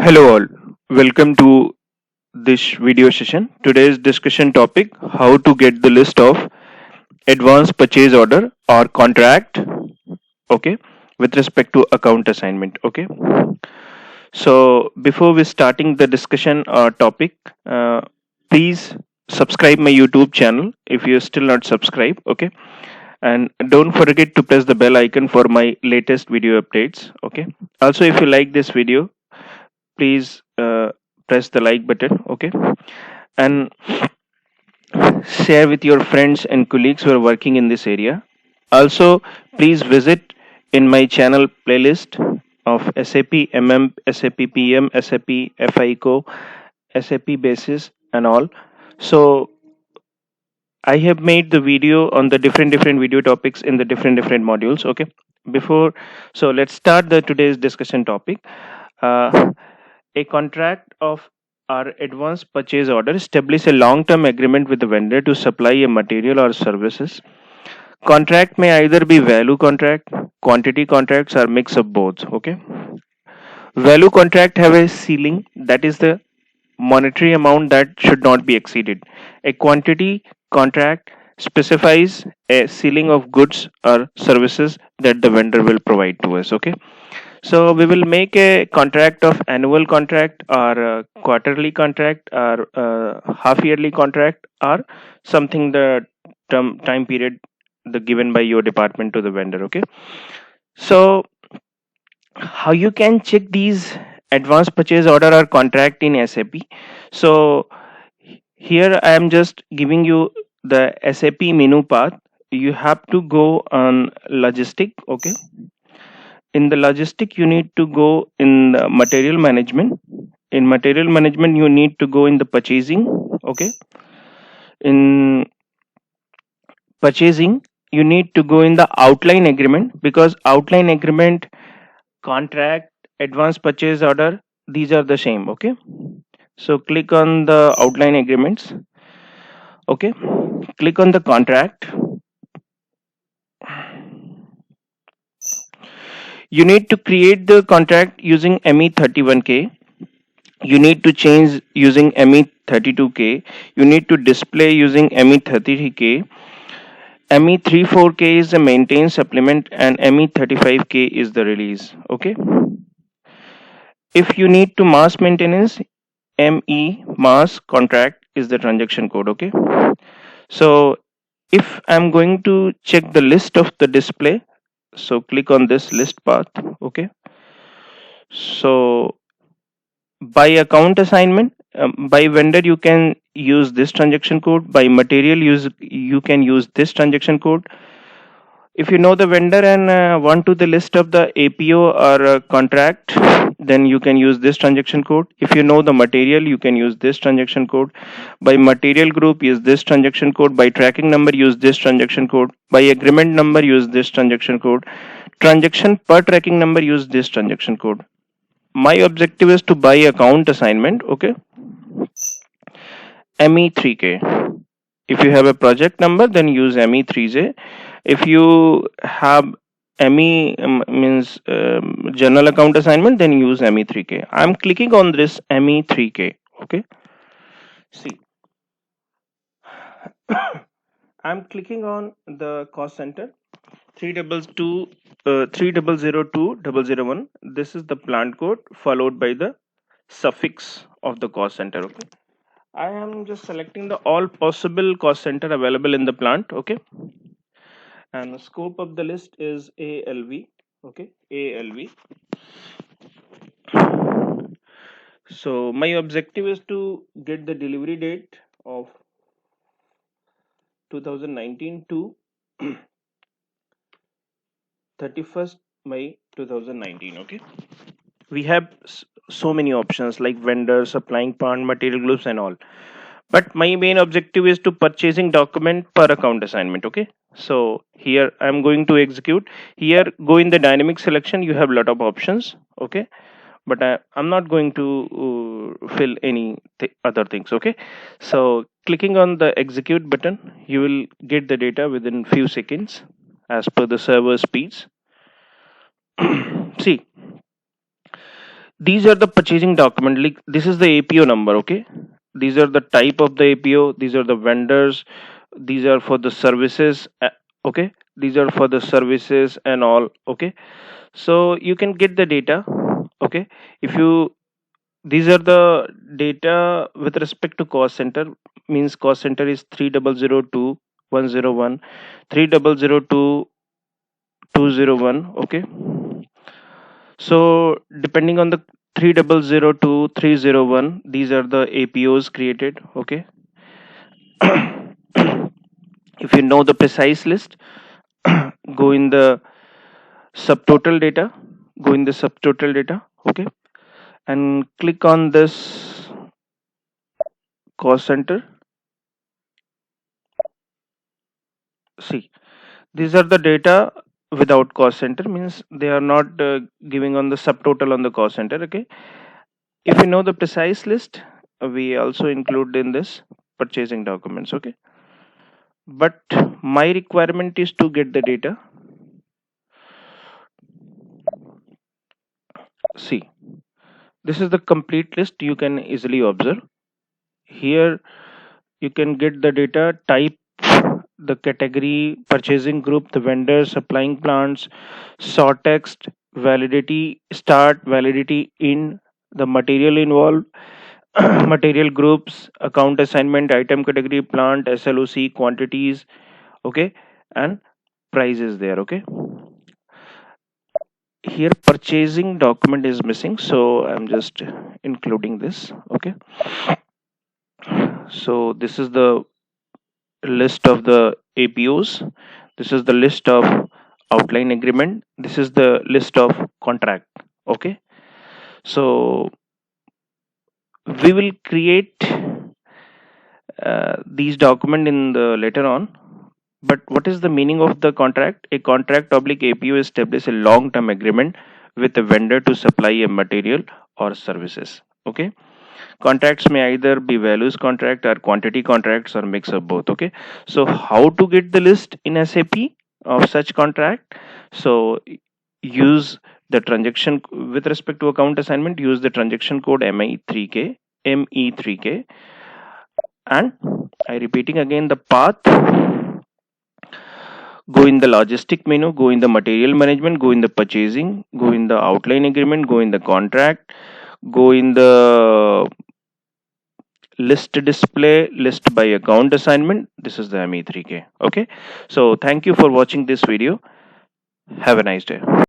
Hello all, welcome to this video session. Today's discussion topic, how to get the list of advance purchase order or contract, okay, with respect to account assignment, okay. So before we starting the discussion topic, please subscribe my YouTube channel if you're still not subscribed, okay. And don't forget to press the bell icon for my latest video updates, okay. Also, if you like this video, please press the like button, okay, and share with your friends and colleagues who are working in this area. Also, please visit in my channel playlist of SAP MM, SAP PM, SAP FICO, SAP basis and all. So I have made the video on the different video topics in the different modules, okay. Before, so let's start the today's discussion topic. uh, A contract of our advance purchase order establish a long-term agreement with the vendor to supply a material or services. Contract may either be value contract, quantity contracts, or mix of both. Okay. Value contract have a ceiling, that is the monetary amount that should not be exceeded. A quantity contract specifies a ceiling of goods or services that the vendor will provide to us. Okay. So we will make a contract of annual contract or a quarterly contract or a half yearly contract or something the time period the given by your department to the vendor. Okay. So how you can check these advance purchase order or contract in SAP? So here I am just giving you the SAP menu path. You have to go on logistic. Okay. In the logistic you need to go in the material management. In material management you need to go in the purchasing, okay. In purchasing you need to go in the outline agreement, because outline agreement, contract, advance purchase order, these are the same, okay. So click on the outline agreements, okay. Click on the contract. You need to create the contract using ME31K. You need to change using ME32K. You need to display using ME33K. ME34K is the maintain supplement and ME35K is the release. Okay. If you need to mass maintenance, ME mass contract is the transaction code. Okay. So if I'm going to check the list of the display, so click on this list path. Okay. So by account assignment, by vendor you can use this transaction code. By material use you can use this transaction code. If you know the vendor and want to the list of the APO or contract, then you can use this transaction code. If you know the material, you can use this transaction code. By material group, use this transaction code. By tracking number, use this transaction code. By agreement number, use this transaction code. Transaction per tracking number, use this transaction code. My objective is to buy account assignment, okay. ME3K. If you have a project number, then use ME3J. If you have ME means general account assignment, then use ME3K. I'm clicking on this ME3K. Okay. See, I'm clicking on the cost center 3002 This is the plant code followed by the suffix of the cost center. Okay. I am just selecting the all possible cost center available in the plant. Okay. And the scope of the list is ALV. Okay. ALV. So my objective is to get the delivery date of 2019 to 31st May 2019. Okay. We have so many options like vendor, supplying plant, material groups and all. But my main objective is to purchasing document per account assignment. Okay. So here I'm going to execute. Here go in the dynamic selection. You have a lot of options. Okay. But I'm not going to fill any other things. Okay. So clicking on the execute button, you will get the data within few seconds as per the server speeds. See, These are the purchasing document. Like this is the APO number. Okay, these are the type of the APO. These are the vendors. These are for the services. Okay, these are for the services and all. Okay, so you can get the data. Okay, if you, these are the data with respect to cost center. Means cost center is 3002 101, 3002 201. Okay, so depending on the 3002 301, these are the APOs created. Okay, if you know the precise list, go in the subtotal data, go in the subtotal data. Okay, and click on this cost center. See, these are the data without cost center, means they are not giving on the subtotal on the cost center. Okay, if you know the precise list, we also include in this purchasing documents. Okay, but my requirement is to get the data. See, this is the complete list. You can easily observe here. You can get the data type, the category, purchasing group, the vendor, supplying plants, sort text, validity start, validity in, the material involved, material groups, account assignment, item category, plant, SLOC, quantities. Okay, and price is there. Okay, here purchasing document is missing, so I'm just including this. Okay, so this is the list of the APOs. This is the list of outline agreement. This is the list of contract. Okay, so we will create these document in the later on. But what is the meaning of the contract? A contract oblique APO establishes a long-term agreement with a vendor to supply a material or services. Okay, contracts may either be values contract or quantity contracts or mix of both. Okay, so how to get the list in SAP of such contract? So use the transaction with respect to account assignment, use the transaction code ME3K, and I repeating again the path. Go in the logistic menu, go in the material management, go in the purchasing, go in the outline agreement, go in the contract, go in the list display, list by account assignment. This is the ME3K. Okay, so thank you for watching this video. Have a nice day.